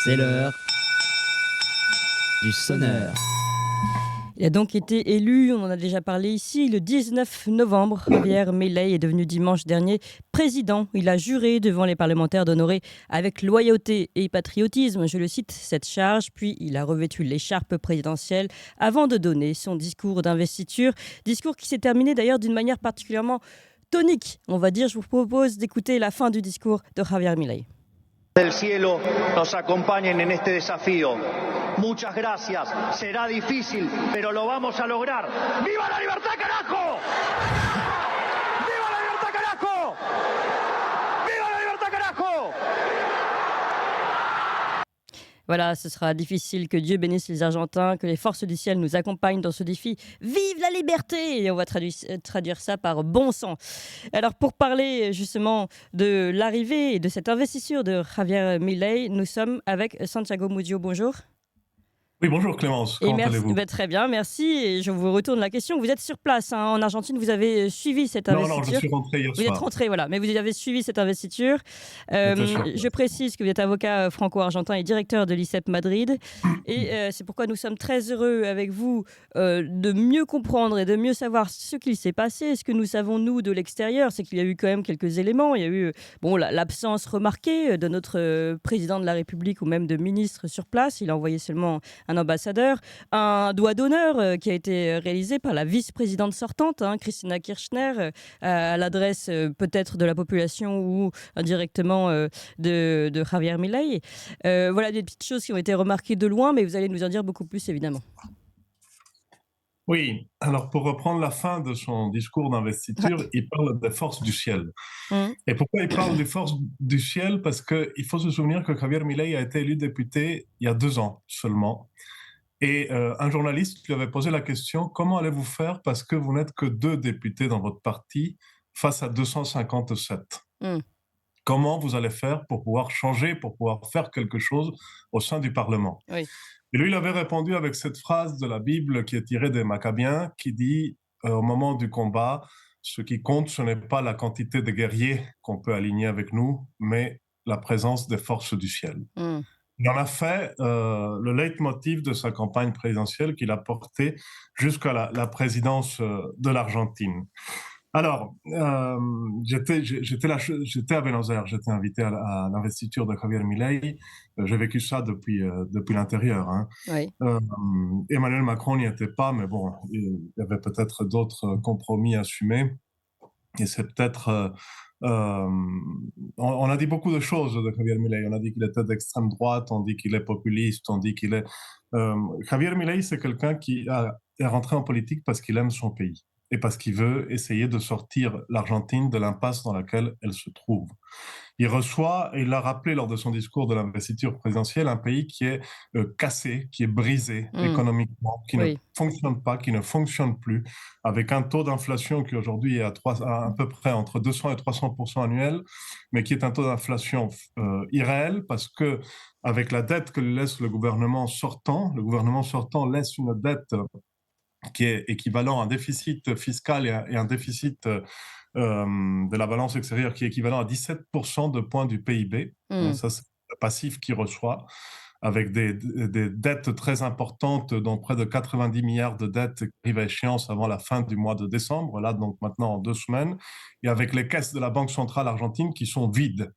C'est l'heure du sonneur. Il a donc été élu, on en a déjà parlé ici, le 19 novembre. Javier Milei est devenu dimanche dernier président. Il a juré devant les parlementaires d'honorer avec loyauté et patriotisme, je le cite, cette charge. Puis il a revêtu l'écharpe présidentielle avant de donner son discours d'investiture. Discours qui s'est terminé d'ailleurs d'une manière particulièrement tonique, on va dire. Je vous propose d'écouter la fin du discours de Javier Milei. Del cielo nos acompañen en este desafío. Muchas gracias. Será difícil, pero lo vamos a lograr. ¡Viva la libertad, carajo! ¡Viva la libertad, carajo! ¡Viva la libertad, carajo! Voilà, ce sera difficile, que Dieu bénisse les Argentins, que les forces du ciel nous accompagnent dans ce défi. Vive la liberté! Et on va traduire ça par bon sang. Alors pour parler justement de l'arrivée et de cette investiture de Javier Milei, nous sommes avec Santiago Mudio. Bonjour. Oui, bonjour Clémence, comment allez-vous? Très bien, merci. Et je vous retourne la question. Vous êtes sur place en Argentine, vous avez suivi cette investiture? Non, je suis rentré hier soir. Vous êtes rentré, voilà, mais vous avez suivi cette investiture. Je précise que vous êtes avocat franco-argentin et directeur de l'ICEP Madrid. Et c'est pourquoi nous sommes très heureux avec vous de mieux comprendre et de mieux savoir ce qu'il s'est passé. Ce que nous savons, nous, de l'extérieur, c'est qu'il y a eu quand même quelques éléments. Il y a eu l'absence remarquée de notre président de la République ou même de ministre sur place. Il a envoyé seulement un ambassadeur, un doigt d'honneur qui a été réalisé par la vice-présidente sortante, Cristina Kirchner, à l'adresse peut-être de la population ou indirectement de Javier Milei. Voilà des petites choses qui ont été remarquées de loin, mais vous allez nous en dire beaucoup plus évidemment. Oui, alors pour reprendre la fin de son discours d'investiture, il parle des forces du ciel. Et pourquoi il parle des forces du ciel? Parce qu'il faut se souvenir que Javier Milei a été élu député il y a 2 ans seulement. Et un journaliste lui avait posé la question: comment allez-vous faire parce que vous n'êtes que 2 députés dans votre parti face à 257? Comment vous allez faire pour pouvoir changer, pour pouvoir faire quelque chose au sein du Parlement? Oui. Et lui, il avait répondu avec cette phrase de la Bible qui est tirée des Maccabiens, qui dit au moment du combat, ce qui compte, ce n'est pas la quantité de guerriers qu'on peut aligner avec nous, mais la présence des forces du ciel. Il en a fait le leitmotiv de sa campagne présidentielle qu'il a porté jusqu'à la présidence de l'Argentine. Alors, j'étais à Buenos Aires, j'étais invité à l'investiture de Javier Milei. J'ai vécu ça depuis l'intérieur. Oui. Emmanuel Macron n'y était pas, mais bon, il y avait peut-être d'autres compromis assumés. Et c'est peut-être... on a dit beaucoup de choses de Javier Milei. On a dit qu'il était d'extrême droite, on dit qu'il est populiste, on dit qu'il est... Javier Milei, c'est quelqu'un qui est rentré en politique parce qu'il aime son pays et parce qu'il veut essayer de sortir l'Argentine de l'impasse dans laquelle elle se trouve. Il reçoit, et il l'a rappelé lors de son discours de l'investiture présidentielle, un pays qui est cassé, qui est brisé économiquement, qui ne fonctionne pas, qui ne fonctionne plus, avec un taux d'inflation qui aujourd'hui est à peu près entre 200 et 300% annuel, mais qui est un taux d'inflation irréel parce que avec la dette que laisse le gouvernement sortant laisse une dette qui est équivalent à un déficit fiscal et un déficit de la balance extérieure qui est équivalent à 17% de points du PIB. Ça, c'est le passif qu'il reçoit, avec des dettes très importantes, dont près de 90 milliards de dettes qui arrivent à échéance avant la fin du mois de décembre, là, donc maintenant en 2 semaines, et avec les caisses de la Banque centrale argentine qui sont vides.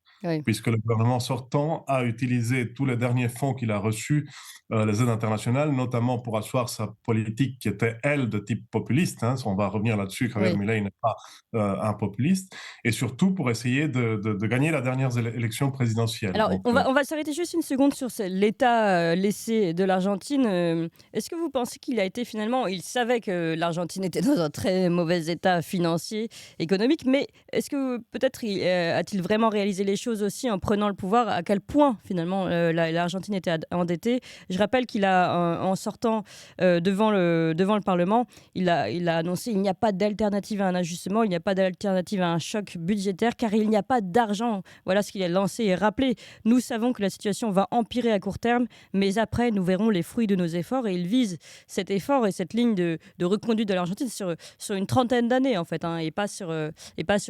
Puisque le gouvernement sortant a utilisé tous les derniers fonds qu'il a reçus, les aides internationales, notamment pour asseoir sa politique qui était, elle, de type populiste. On va revenir là-dessus, Javier Milei n'est pas un populiste. Et surtout pour essayer de gagner la dernière élection présidentielle. Alors, donc, on va s'arrêter juste une seconde sur l'état laissé de l'Argentine. Est-ce que vous pensez qu'il a été finalement... Il savait que l'Argentine était dans un très mauvais état financier, économique, mais est-ce que peut-être a-t-il vraiment réalisé les choses aussi en prenant le pouvoir, à quel point finalement l'Argentine était endettée? Je rappelle qu'il a, en sortant devant le Parlement, il a annoncé qu'il n'y a pas d'alternative à un ajustement, il n'y a pas d'alternative à un choc budgétaire, car il n'y a pas d'argent. Voilà ce qu'il a lancé et rappelé. Nous savons que la situation va empirer à court terme, mais après, nous verrons les fruits de nos efforts. Et il vise cet effort et cette ligne de reconduite de l'Argentine sur une trentaine d'années, en fait, et pas sur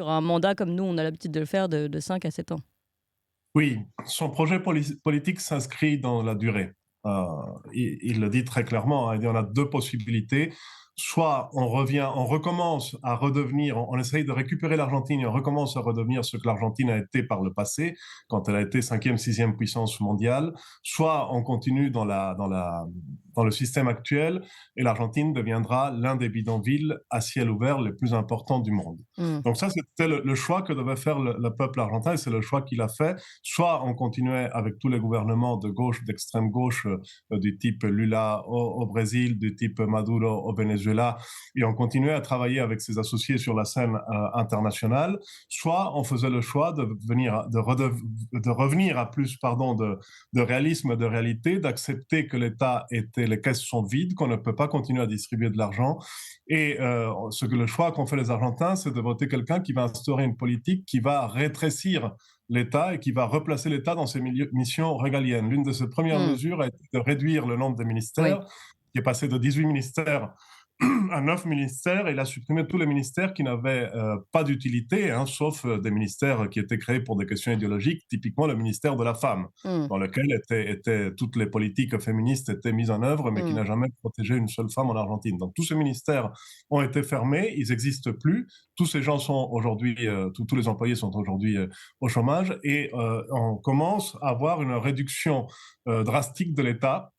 un mandat comme nous, on a l'habitude de le faire de 5 à 7 ans. Oui, son projet politique s'inscrit dans la durée. Euh, il le dit très clairement, hein, il y en a deux possibilités. Soit on revient, on recommence à redevenir, on essaye de récupérer l'Argentine et on recommence à redevenir ce que l'Argentine a été par le passé, quand elle a été cinquième, sixième puissance mondiale. Soit on continue dans le système actuel et l'Argentine deviendra l'un des bidonvilles à ciel ouvert les plus importants du monde. Hmm. Donc ça, c'était le choix que devait faire le peuple argentin et c'est le choix qu'il a fait. Soit on continuait avec tous les gouvernements de gauche, d'extrême gauche, du type Lula au Brésil, du type Maduro au Venezuela, et on continuait à travailler avec ses associés sur la scène internationale. Soit on faisait le choix de revenir à plus, de réalisme, de réalité, d'accepter que l'État était, les caisses sont vides, qu'on ne peut pas continuer à distribuer de l'argent. Et le choix qu'ont fait les Argentins, c'est de voter quelqu'un qui va instaurer une politique qui va rétrécir l'État et qui va replacer l'État dans ses missions régaliennes. L'une de ses premières Hmm. mesures a été de réduire le nombre de Oui. ministères, qui est passé de 18 ministères à 9 ministères. Et il a supprimé tous les ministères qui n'avaient pas d'utilité, hein, sauf des ministères qui étaient créés pour des questions idéologiques, typiquement le ministère de la femme, Hmm. dans lequel toutes les politiques féministes étaient mises en œuvre, mais qui Hmm. n'a jamais protégé une seule femme en Argentine. Donc tous ces ministères ont été fermés, ils n'existent plus. Tous ces gens sont aujourd'hui, tous les employés sont aujourd'hui au chômage et on commence à avoir une réduction drastique de l'État.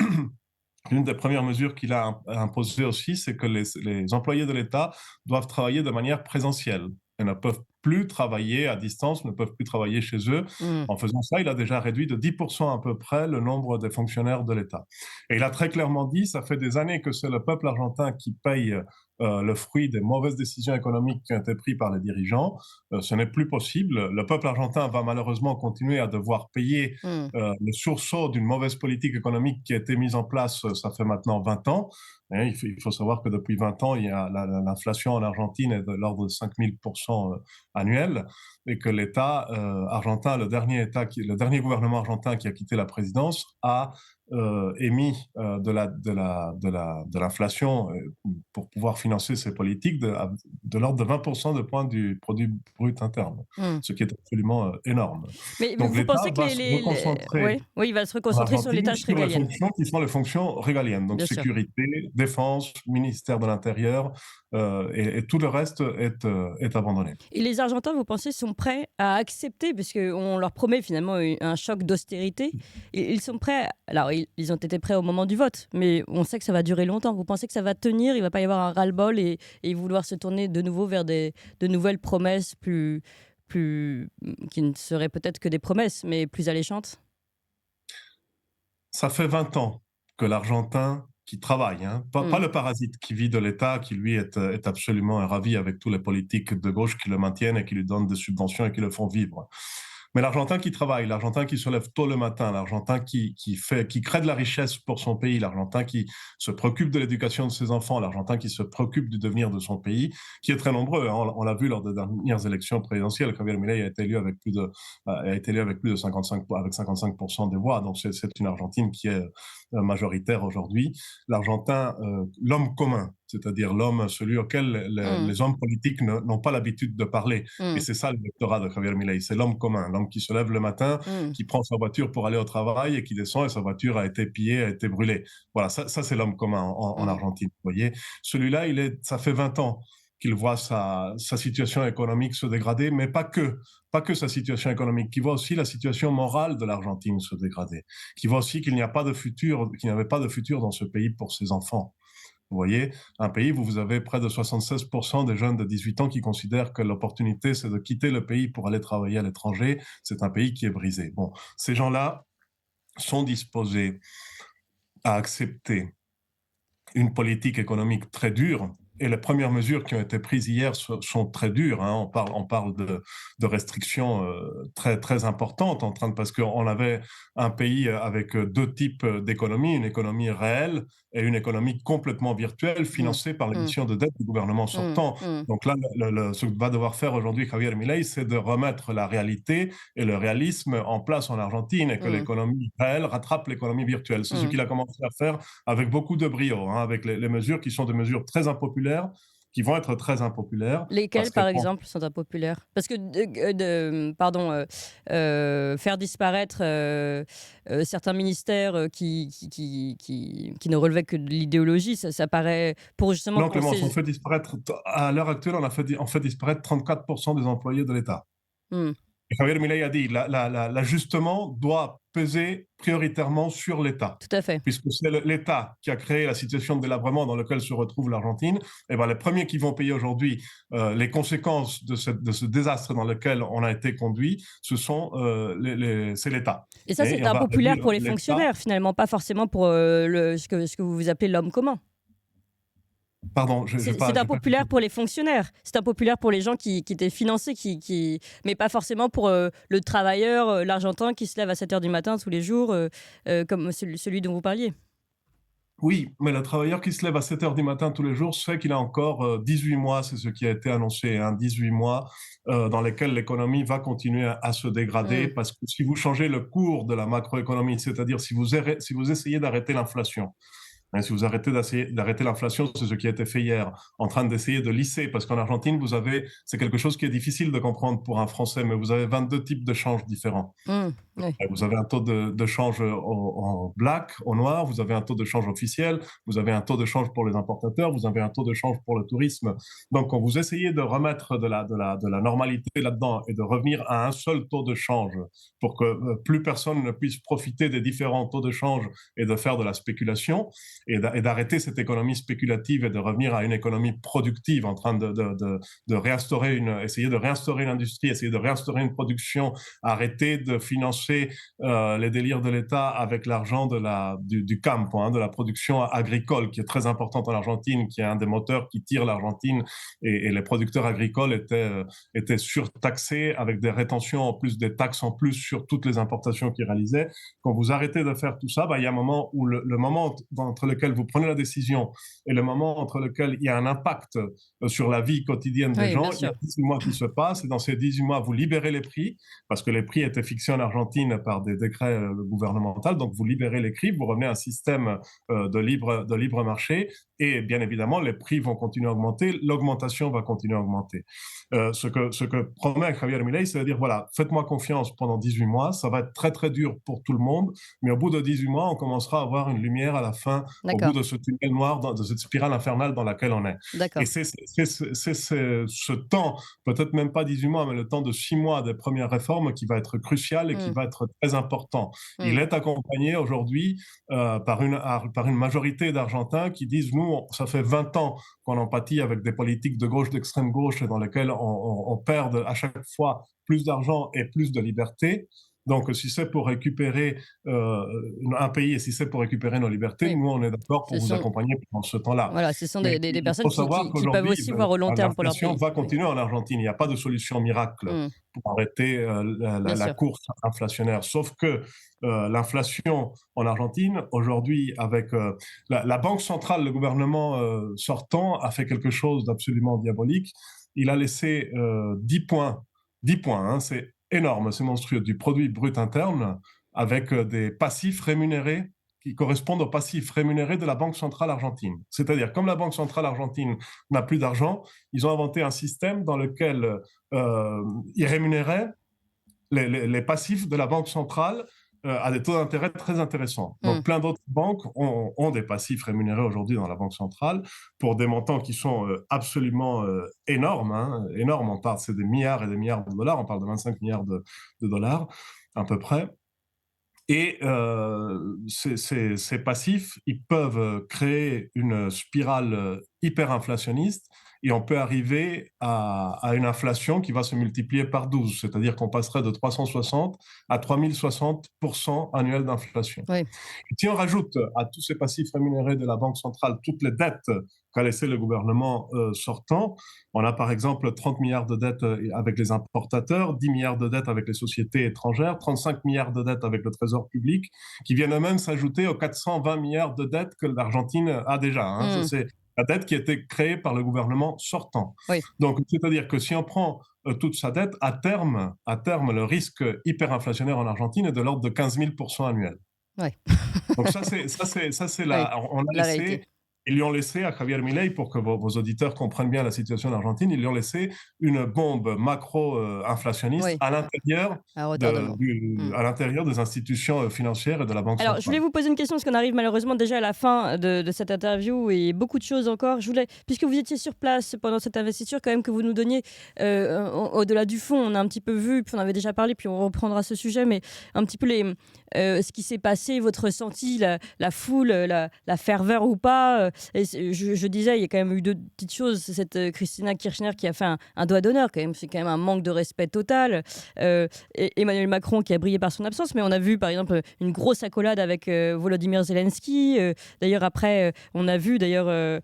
L'une des premières mesures qu'il a imposées aussi, c'est que les employés de l'État doivent travailler de manière présentielle et ne peuvent plus travailler à distance, ne peuvent plus travailler chez eux. Hmm. En faisant ça, il a déjà réduit de 10% à peu près le nombre des fonctionnaires de l'État. Et il a très clairement dit, ça fait des années que c'est le peuple argentin qui paye le fruit des mauvaises décisions économiques qui ont été prises par les dirigeants. Ce n'est plus possible. Le peuple argentin va malheureusement continuer à devoir payer Hmm. le sursaut d'une mauvaise politique économique qui a été mise en place, ça fait maintenant 20 ans. Et il faut savoir que depuis 20 ans, l'inflation en Argentine est de l'ordre de 5000% annuel et que l'État argentin, le dernier gouvernement argentin qui a quitté la présidence, a émis de l'inflation pour pouvoir financer ses politiques de l'ordre de 20% de points du produit brut interne, Hmm. ce qui est absolument énorme. Mais Donc vous l'État pensez que va se reconcentrer ouais, oui, il va se en reconcentrer sur les Argentine tâches sur les régaliennes, fonctions qui sont les fonctions régaliennes, donc bien sûr. sécurité, défense, ministère de l'Intérieur, et tout le reste est abandonné. Et les Argentins, vous pensez, sont prêts à accepter, parce qu'on leur promet finalement un choc d'austérité, et ils sont prêts, alors ils ont été prêts au moment du vote, mais on sait que ça va durer longtemps. Vous pensez que ça va tenir, il ne va pas y avoir un ras-le-bol et vouloir se tourner de nouveau vers de nouvelles promesses qui ne seraient peut-être que des promesses, mais plus alléchantes? Ça fait 20 ans que l'Argentin qui travaille, hein, pas Hmm. le parasite qui vit de l'État, qui lui est absolument ravi avec tous les politiques de gauche qui le maintiennent et qui lui donnent des subventions et qui le font vivre. Mais l'Argentin qui travaille, l'Argentin qui se lève tôt le matin, l'Argentin qui crée de la richesse pour son pays, l'Argentin qui se préoccupe de l'éducation de ses enfants, l'Argentin qui se préoccupe du devenir de son pays, qui est très nombreux, hein. On l'a vu lors des dernières élections présidentielles. Javier Milei a été élu avec plus de 55% des voix. Donc c'est une Argentine qui est majoritaire aujourd'hui. L'Argentin, l'homme commun, c'est-à-dire l'homme, celui auquel Hmm. les hommes politiques n'ont pas l'habitude de parler. Et Hmm. c'est ça l'électorat de Javier Milei, c'est l'homme commun, l'homme qui se lève le matin, Hmm. qui prend sa voiture pour aller au travail et qui descend et sa voiture a été pillée, a été brûlée. Voilà, ça c'est l'homme commun en Hmm. Argentine. Vous voyez, celui-là, ça fait 20 ans qu'il voit sa situation économique se dégrader, mais pas que sa situation économique, qui voit aussi la situation morale de l'Argentine se dégrader, qui voit aussi qu'il n'y avait pas de futur dans ce pays pour ses enfants. Vous voyez, un pays où vous avez près de 76% des jeunes de 18 ans qui considèrent que l'opportunité, c'est de quitter le pays pour aller travailler à l'étranger. C'est un pays qui est brisé. Bon, ces gens-là sont disposés à accepter une politique économique très dure. Et les premières mesures qui ont été prises hier sont très dures, hein. On parle de restrictions très, très importantes, parce qu'on avait un pays avec deux types d'économies, une économie réelle et une économie complètement virtuelle, Hmm. financée par Hmm. l'émission de dette du gouvernement Hmm. sortant. Hmm. Donc là, ce que va devoir faire aujourd'hui Javier Milei, c'est de remettre la réalité et le réalisme en place en Argentine et que Hmm. l'économie réelle rattrape l'économie virtuelle. C'est ce Hmm. qu'il a commencé à faire avec beaucoup de brio, hein, avec les mesures qui sont des mesures très impopulaires, qui vont être très impopulaires. Lesquels, Parce par qu'elles vont exemple, sont impopulaires? Parce que faire disparaître certains ministères qui ne relevaient que de l'idéologie, ça paraît pour justement Non, pour Clémence, ces... à l'heure actuelle, on fait disparaître 34% des employés de l'État. Hmm, Et Javier Milei a dit l'ajustement doit peser prioritairement sur l'État, tout à fait. puisque c'est l'État qui a créé la situation de délabrement dans laquelle se retrouve l'Argentine. Et ben, les premiers qui vont payer aujourd'hui les conséquences de ce désastre dans lequel on a été conduit, c'est l'État. Et ça, c'est On va impopulaire réduire pour les l'État. fonctionnaires, finalement, pas forcément pour ce que vous appelez l'homme commun. Pardon, je C'est pas impopulaire compris. pour les fonctionnaires, c'est impopulaire pour les gens qui étaient financés, mais pas forcément pour le travailleur, l'Argentin qui se lève à 7 h du matin tous les jours, comme celui dont vous parliez. Oui, mais le travailleur qui se lève à 7 heures du matin tous les jours sait qu'il a encore 18 mois, c'est ce qui a été annoncé, hein, 18 mois dans lesquels l'économie va continuer à se dégrader, Mm. parce que si vous changez le cours de la macroéconomie, c'est-à-dire si vous essayez d'arrêter l'inflation, hein, si vous d'arrêter l'inflation, c'est ce qui a été fait hier, en train d'essayer de lisser, parce qu'en Argentine, c'est quelque chose qui est difficile de comprendre pour un Français, mais vous avez 22 types de changes différents. Mm. Oui. Vous avez un taux de change en black, au noir, vous avez un taux de change officiel, vous avez un taux de change pour les importateurs, vous avez un taux de change pour le tourisme. Donc, quand vous essayez de remettre de la normalité là-dedans et de revenir à un seul taux de change pour que plus personne ne puisse profiter des différents taux de change et de faire de la spéculation et d'arrêter cette économie spéculative et de revenir à une économie productive en train de réinstaurer essayer de réinstaurer l'industrie, essayer de réinstaurer une production, arrêter de financer les délires de l'État avec l'argent du campo, hein, de la production agricole, qui est très importante en Argentine, qui est un des moteurs qui tire l'Argentine, et les producteurs agricoles étaient surtaxés avec des rétentions en plus, des taxes en plus sur toutes les importations qu'ils réalisaient. Quand vous arrêtez de faire tout ça, il y a un moment où le moment entre lequel vous prenez la décision et le moment entre lequel il y a un impact sur la vie quotidienne des Oui, gens, bien il y a sûr. 18 mois qui se passent, et dans ces 18 mois, vous libérez les prix, parce que les prix étaient fixés en Argentine par des décrets gouvernementaux, donc vous libérez les prix, vous revenez à un système de libre marché, et bien évidemment, les prix vont continuer à augmenter, l'augmentation va continuer à augmenter. Ce que promet Javier Milei, c'est de dire, voilà, faites-moi confiance pendant 18 mois, ça va être très très dur pour tout le monde, mais au bout de 18 mois, on commencera à avoir une lumière à la fin, au bout D'accord, de ce tunnel noir, de cette spirale infernale dans laquelle on est. Et d'accord. ce temps, peut-être même pas 18 mois, mais le temps de 6 mois des premières réformes qui va être crucial et qui Mm, va être très important. Il mm. est accompagné aujourd'hui par une majorité d'Argentins qui disent, nous, ça fait 20 ans qu'on en pâtit avec des politiques de gauche, d'extrême gauche, dans lesquelles on perd à chaque fois plus d'argent et plus de liberté. Donc, si c'est pour récupérer un pays et si c'est pour récupérer nos libertés, Oui, nous, on est d'accord ce pour vous sont, accompagner pendant ce temps-là. voilà, ce sont Mais des il faut personnes savoir qui peuvent qu'aujourd'hui, aussi voir au long terme pour leur l'inflation pays. va Oui. continuer en Argentine. Il n'y a pas de solution miracle Mm, pour arrêter bien la sûr. course inflationnaire. Sauf que l'inflation en Argentine, aujourd'hui, avec la Banque centrale, le gouvernement sortant a fait quelque chose d'absolument diabolique. Il a laissé 10 points, hein, c'est énorme, c'est monstrueux, du produit brut interne, avec des passifs rémunérés qui correspondent aux passifs rémunérés de la Banque centrale argentine. C'est-à-dire, comme la Banque centrale argentine n'a plus d'argent, ils ont inventé un système dans lequel ils rémunéraient les passifs de la Banque centrale à des taux d'intérêt très intéressants. Mm, Donc, plein d'autres banques ont des passifs rémunérés aujourd'hui dans la Banque centrale pour des montants qui sont absolument énormes. Hein, énormes, c'est des milliards et des milliards de dollars, on parle de 25 milliards de dollars à peu près. Et ces passifs, ils peuvent créer une spirale hyperinflationniste, et on peut arriver à une inflation qui va se multiplier par 12, c'est-à-dire qu'on passerait de 360 à 3060% annuel d'inflation. oui. Si on rajoute à tous ces passifs rémunérés de la Banque centrale toutes les dettes qu'a laissé le gouvernement sortant, on a par exemple 30 milliards de dettes avec les importateurs, 10 milliards de dettes avec les sociétés étrangères, 35 milliards de dettes avec le Trésor public, qui viennent eux-mêmes s'ajouter aux 420 milliards de dettes que l'Argentine a déjà. Hein. Ça, Mm, c'est la dette qui a été créée par le gouvernement sortant. oui. Donc, c'est-à-dire que si on prend toute sa dette, à terme, le risque hyperinflationnaire en Argentine est de l'ordre de 15 000% annuel. Ouais. Donc ça, c'est Oui, on a la laissé réalité. Ils lui ont laissé à Javier Milei, pour que vos auditeurs comprennent bien la situation en Argentine, ils lui ont laissé une bombe macro-inflationniste Oui, à retardement. Mm. à l'intérieur des institutions financières et de la Banque Alors, je voulais centrale. vous poser une question, parce qu'on arrive malheureusement déjà à la fin de cette interview et beaucoup de choses encore. Je voulais, puisque vous étiez sur place pendant cette investiture, quand même que vous nous donniez, au-delà du fond, on a un petit peu vu, puis on avait déjà parlé, puis on reprendra ce sujet, mais un petit peu ce qui s'est passé, votre ressenti, la foule, la ferveur ou pas. Et je disais, il y a quand même eu deux petites choses. C'est cette Christina Kirchner qui a fait un doigt d'honneur, quand même. C'est quand même un manque de respect total. Et Emmanuel Macron qui a brillé par son absence, mais on a vu par exemple une grosse accolade avec Volodymyr Zelensky. D'ailleurs, après, on a vu Javier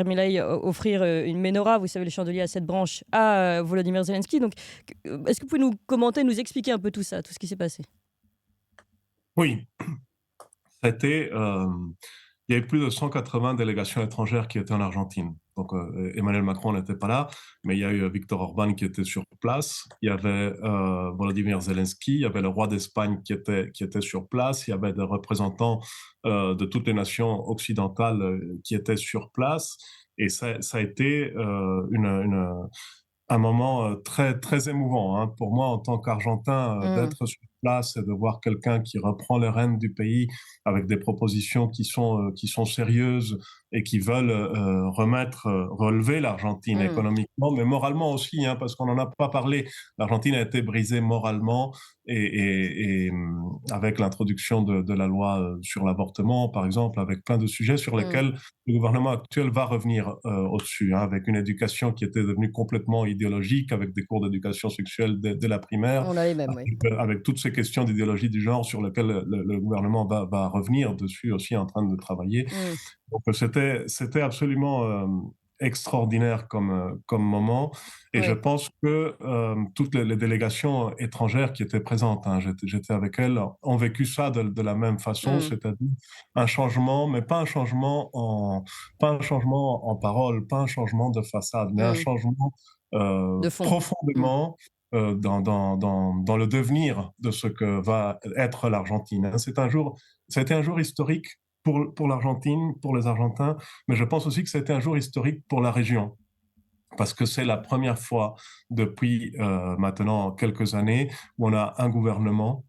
Milei offrir une menorah, vous savez, le chandelier à 7 branches, à Volodymyr Zelensky. Donc, est-ce que vous pouvez nous commenter, nous expliquer un peu tout ça, tout ce qui s'est passé? Oui, c'était, il y avait plus de 180 délégations étrangères qui étaient en Argentine. Donc Emmanuel Macron n'était pas là, mais il y a eu Viktor Orban qui était sur place, il y avait Volodymyr Zelensky, il y avait le roi d'Espagne qui était sur place, il y avait des représentants de toutes les nations occidentales qui étaient sur place, et ça a été un moment très, très émouvant, hein, pour moi en tant qu'Argentin, d'être sur place et de voir quelqu'un qui reprend les rênes du pays avec des propositions qui sont sérieuses et qui veulent relever l'Argentine économiquement, mais moralement aussi, hein, parce qu'on n'en a pas parlé. L'Argentine a été brisée moralement avec l'introduction de la loi sur l'avortement, par exemple, avec plein de sujets sur lesquels le gouvernement actuel va revenir au-dessus, hein, avec une éducation qui était devenue complètement idéologique, avec des cours d'éducation sexuelle dès la primaire, On a les mêmes, oui. avec toutes ces questions d'idéologie du genre sur lesquelles le gouvernement va revenir dessus aussi, en train de travailler. Donc c'était absolument extraordinaire comme moment, et je Oui. pense que toutes les délégations étrangères qui étaient présentes, hein, j'étais avec elles, ont vécu ça de la même façon, c'est-à-dire un changement, mais pas un changement en parole, pas un changement de façade, mais un changement De fond. profondément dans le devenir de ce que va être l'Argentine, hein. Ça a été un jour historique pour l'Argentine, pour les Argentins, mais je pense aussi que c'était un jour historique pour la région, parce que c'est la première fois depuis maintenant quelques années où on a un gouvernement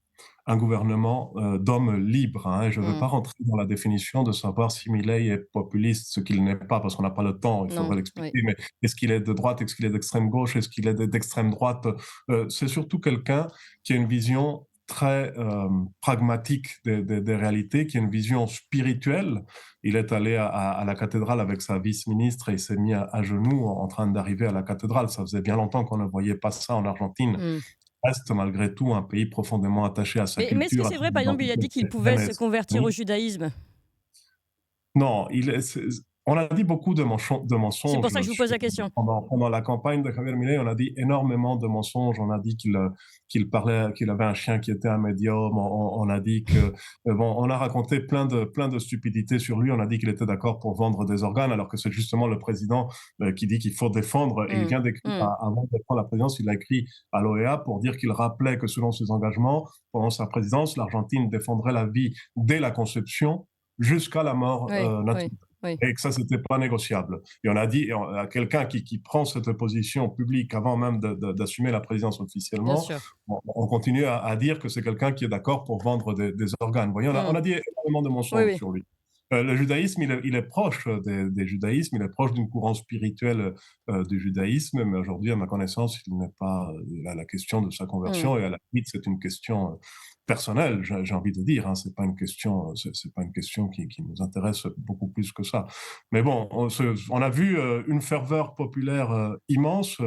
d'hommes libres, hein, et je ne veux pas rentrer dans la définition de savoir si Milei est populiste, ce qu'il n'est pas, parce qu'on n'a pas le temps, il Non, faudrait oui. l'expliquer, mais est-ce qu'il est de droite, est-ce qu'il est d'extrême gauche, est-ce qu'il est d'extrême droite? C'est surtout quelqu'un qui a une vision très pragmatique des réalités, qui a une vision spirituelle. Il est allé à la cathédrale avec sa vice-ministre et il s'est mis à genoux en train d'arriver à la cathédrale. Ça faisait bien longtemps qu'on ne voyait pas ça en Argentine. Reste malgré tout un pays profondément attaché à sa Mais est-ce que culture. c'est vrai, par exemple, il a dit qu'il pouvait se convertir au judaïsme? Non, on a dit beaucoup de C'est mensonges. pour ça que je vous pose la question. Pendant la campagne de Javier Milei, on a dit énormément de mensonges. On a dit qu'il avait un chien qui était un médium. On a dit que, on a raconté plein de stupidités sur lui. On a dit qu'il était d'accord pour vendre des organes, alors que c'est justement le président qui dit qu'il faut défendre. Et il vient d'écrire, avant de prendre la présidence, il a écrit à l'OEA pour dire qu'il rappelait que selon ses engagements, pendant sa présidence, l'Argentine défendrait la vie dès la conception jusqu'à la mort naturelle. Oui. Et que ça, c'était pas négociable. Et on a dit à quelqu'un qui prend cette position publique avant même d'assumer la présidence Bien officiellement, sûr. on continue à dire que c'est quelqu'un qui est d'accord pour vendre des organes. Vous voyez, on a dit énormément de mensonges Oui. sur lui. Le judaïsme, il est proche des judaïsmes, il est proche d'une courant spirituelle du judaïsme, mais aujourd'hui, à ma connaissance, il n'est pas la question de sa conversion, et à la limite, c'est une question personnelle, j'ai envie de dire, hein. C'est pas une question qui nous intéresse beaucoup plus que ça. Mais bon, on a vu une ferveur populaire immense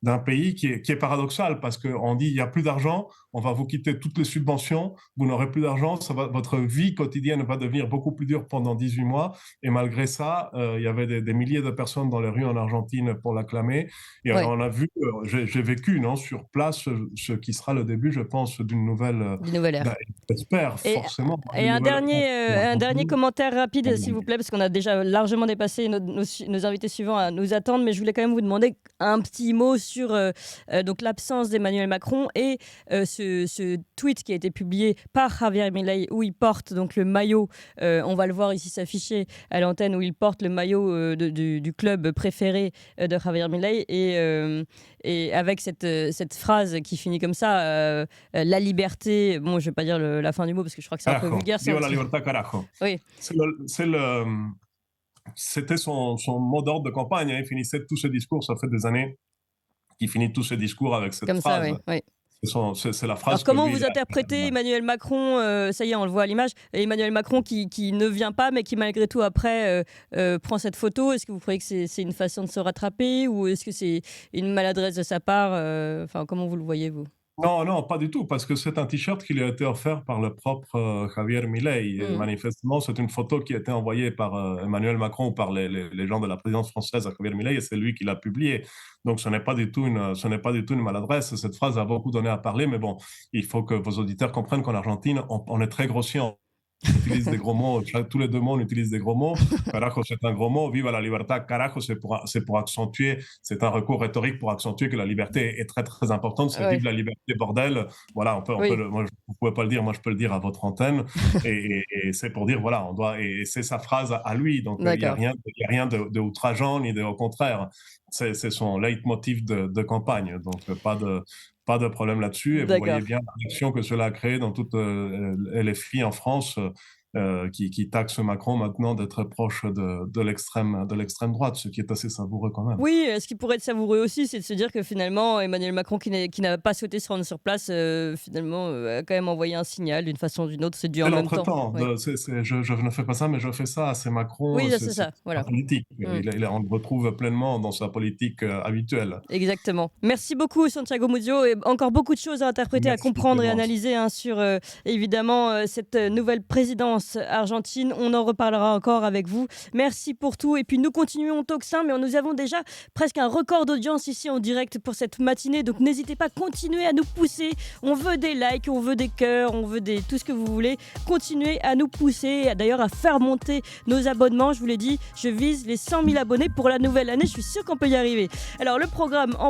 d'un pays qui est paradoxal, parce qu'on dit il y a plus d'argent, on va vous quitter toutes les subventions, vous n'aurez plus d'argent, votre vie quotidienne va devenir beaucoup plus dure pendant 18 mois, et malgré ça, il y avait des milliers de personnes dans les rues en Argentine pour l'acclamer, et on a vu, j'ai vécu sur place ce qui sera le début, je pense, d'une nouvelle nouvelle ère. Bah, j'espère, Et, forcément. et Une un nouvelle dernier, ère. un dernier commentaire rapide, Oui. s'il vous plaît, parce qu'on a déjà largement dépassé nos invités suivants à nous attendre, mais je voulais quand même vous demander un petit mot sur donc l'absence d'Emmanuel Macron et ce tweet qui a été publié par Javier Milei où il porte donc le maillot, on va le voir ici s'afficher à l'antenne, où il porte le maillot du club préféré de Javier Milei et avec cette phrase qui finit comme ça, la liberté, bon je vais pas dire la fin du mot parce que je crois que c'est un peu Carajo. vulgaire. Viva la libertad, carajo. Oui, C'était son mot d'ordre de campagne, hein. Il finissait tous ses discours, ça fait des années qu'il finit tous ses discours avec cette comme ça, phrase. oui. Oui. C'est la phrase Alors que comment lui, vous il a- interprétez Emmanuel Macron, ça y est, on le voit à l'image, Emmanuel Macron qui ne vient pas, mais qui malgré tout après prend cette photo. Est-ce que vous croyez que c'est une façon de se rattraper ou est-ce que c'est une maladresse de sa part? Enfin, comment vous le voyez, vous? Non, non, pas du tout, parce que c'est un t-shirt qui lui a été offert par le propre Javier Milei. Et Mhm. manifestement, c'est une photo qui a été envoyée par Emmanuel Macron ou par les gens de la présidence française à Javier Milei, et c'est lui qui l'a publié. Donc, ce n'est pas du tout une maladresse. Cette phrase a beaucoup donné à parler, mais bon, il faut que vos auditeurs comprennent qu'en Argentine, on est très grossier. On utilise des gros mots, tous les deux mots, on utilise des gros mots. Carajo, c'est un gros mot. Viva la libertad, carajo, c'est pour accentuer, c'est un recours rhétorique pour accentuer que la liberté est très, très importante. C'est Ouais. vive la liberté, bordel. Voilà, Oui. moi, vous pouvez pas le dire, moi, je peux le dire à votre antenne. Et c'est pour dire, voilà, et c'est sa phrase à lui. Donc, il y a D'accord. rien de outrageant, ni au contraire. C'est son leitmotiv de campagne. Donc, pas de problème là-dessus. Et vous voyez D'accord. bien la réaction que cela a créé dans toutes les filles en France qui taxent Macron maintenant d'être proche de l'extrême droite, ce qui est assez savoureux quand même. Oui, ce qui pourrait être savoureux aussi, c'est de se dire que finalement, Emmanuel Macron, qui n'a pas souhaité se rendre sur place, finalement, a quand même envoyé un signal d'une façon ou d'une autre. C'est dû en C'est même temps. l'entretemps. Oui, Je ne fais pas ça, mais je fais ça. C'est Macron, oui, c'est c'est ça. la Voilà. politique. Mm. On le retrouve pleinement dans sa politique habituelle. Exactement. Merci beaucoup, Santiago Muzio. Et encore beaucoup de choses à interpréter, à Merci, comprendre et Clémence. analyser hein, sur évidemment cette nouvelle présidence argentine. On en reparlera encore avec vous. Merci pour tout. Et puis nous continuons Toxin, mais nous avons déjà presque un record d'audience ici en direct pour cette matinée. Donc n'hésitez pas à continuer à nous pousser. On veut des likes, on veut des cœurs, on veut tout ce que vous voulez. Continuez à nous pousser, d'ailleurs à faire monter nos abonnements. Je vous l'ai dit, je vise les 100 000 abonnés pour la nouvelle année. Je suis sûre qu'on peut y arriver. Alors le programme en